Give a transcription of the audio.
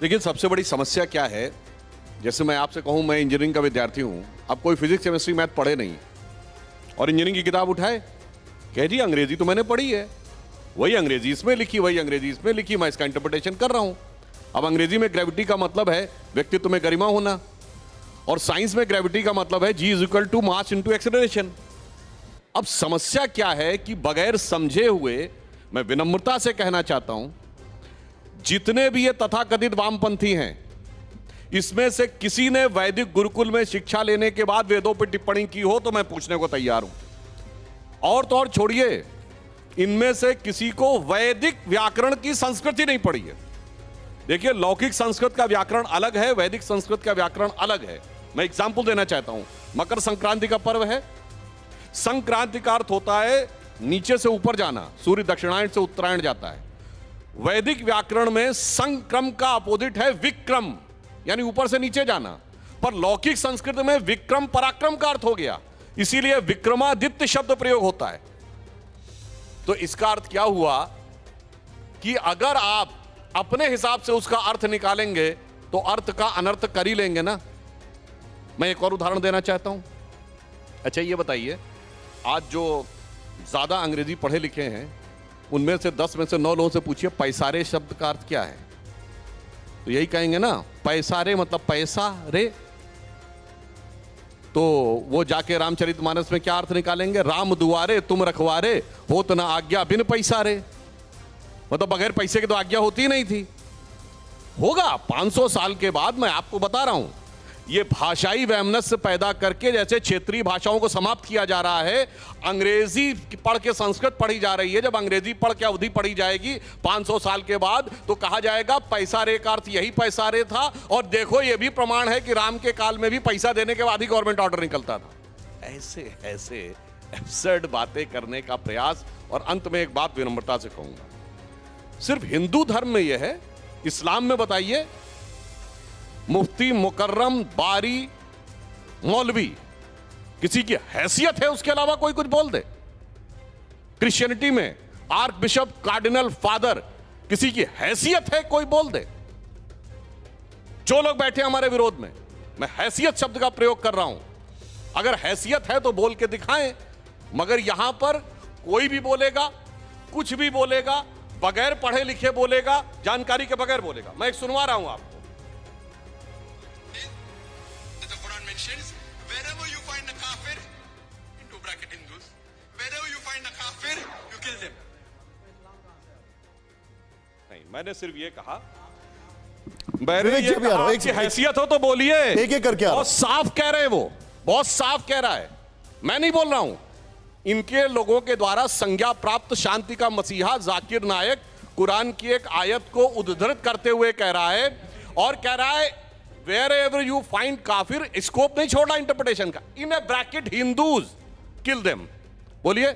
देखिए, सबसे बड़ी समस्या क्या है, जैसे मैं आपसे कहूं मैं इंजीनियरिंग का विद्यार्थी हूं, अब कोई फिजिक्स केमिस्ट्री मैथ पढ़े नहीं और इंजीनियरिंग की किताब उठाए, कह जी अंग्रेजी तो मैंने पढ़ी है, वही अंग्रेजी इसमें लिखी, वही अंग्रेजी इसमें लिखी, मैं इसका इंटरप्रिटेशन कर रहा हूं। अब अंग्रेजी में ग्रेविटी का मतलब है व्यक्तित्व में गरिमा होना और साइंस में ग्रेविटी का मतलब है g is equal to mass into acceleration. अब समस्या क्या है कि बगैर समझे हुए, मैं विनम्रता से कहना चाहता हूं, जितने भी ये तथाकथित वामपंथी हैं, इसमें से किसी ने वैदिक गुरुकुल में शिक्षा लेने के बाद वेदों पर टिप्पणी की हो तो मैं पूछने को तैयार हूं। और तो और छोड़िए, इनमें से किसी को वैदिक व्याकरण की संस्कृति नहीं पड़ी है। देखिए, लौकिक संस्कृत का व्याकरण अलग है, वैदिक संस्कृत का व्याकरण अलग है। मैं एग्जाम्पल देना चाहता हूं। मकर संक्रांति का पर्व है। संक्रांति का अर्थ होता है नीचे से ऊपर जाना, सूर्य दक्षिणायन से उत्तरायण जाता है। वैदिक व्याकरण में संक्रम का अपोजिट है विक्रम, यानी ऊपर से नीचे जाना, पर लौकिक संस्कृत में विक्रम पराक्रम का अर्थ हो गया, इसीलिए विक्रमादित्य शब्द प्रयोग होता है। तो इसका अर्थ क्या हुआ कि अगर आप अपने हिसाब से उसका अर्थ निकालेंगे तो अर्थ का अनर्थ कर ही लेंगे ना। मैं एक और उदाहरण देना चाहता हूं। अच्छा, ये बताइए, आज जो ज्यादा अंग्रेजी पढ़े लिखे हैं उनमें से 10 में से 9 लोगों से पूछिए पैसारे शब्द का अर्थ क्या है, तो यही कहेंगे ना, पैसारे मतलब पैसा रे। तो वो जाके रामचरितमानस में क्या अर्थ निकालेंगे, राम दुआरे तुम रखवारे होत ना आज्ञा बिन पैसा रे, मतलब बगैर पैसे के तो आज्ञा होती ही नहीं थी। होगा 500 साल के बाद, मैं आपको बता रहा हूं, ये भाषाई वैमनस्य पैदा करके जैसे क्षेत्रीय भाषाओं को समाप्त किया जा रहा है, अंग्रेजी पढ़ के संस्कृत पढ़ी जा रही है। जब अंग्रेजी पढ़ के अवधि पढ़ी जाएगी 500 साल के बाद, तो कहा जाएगा पैसा रे का अर्थ यही पैसा रे था, और देखो ये भी प्रमाण है कि राम के काल में भी पैसा देने के बाद ही गवर्नमेंट ऑर्डर निकलता था। ऐसे ऐसे एब्सर्ड बातें करने का प्रयास। और अंत में एक बात विनम्रता से कहूंगा, सिर्फ हिंदू धर्म में यह है, इस्लाम में बताइए, मुफ्ती, मुकर्रम, बारी, मौलवी, किसी की हैसियत है उसके अलावा कोई कुछ बोल दे। क्रिश्चियनिटी में आर्क बिशप, कार्डिनल, फादर, किसी की हैसियत है कोई बोल दे। जो लोग बैठे हमारे विरोध में, मैं हैसियत शब्द का प्रयोग कर रहा हूं, अगर हैसियत है तो बोल के दिखाएं। मगर यहां पर कोई भी बोलेगा, कुछ भी बोलेगा, बगैर पढ़े लिखे बोलेगा, जानकारी के बगैर बोलेगा। मैं एक सुनवा रहा हूं आपको। Wherever you find a kafir, into bracket Hindus, wherever you find a kafir, you kill them. नहीं, मैंने सिर्फ ये कहा, मैंने ये कहा कि हैसियत हो तो बोलिए। एक एक करके बहुत साफ कह रहे हैं, वो बहुत साफ कह रहा है, मैं नहीं बोल रहा हूं। इनके लोगों के द्वारा संज्ञा प्राप्त शांति का मसीहा जाकिर नायक कुरान की एक आयत को उद्धृत करते हुए कह रहा है, और कह रहा है wherever you find काफिर, स्कोप नहीं छोड़ा इंटरप्रिटेशन का, इन A bracket Hindus kill them. बोलिए।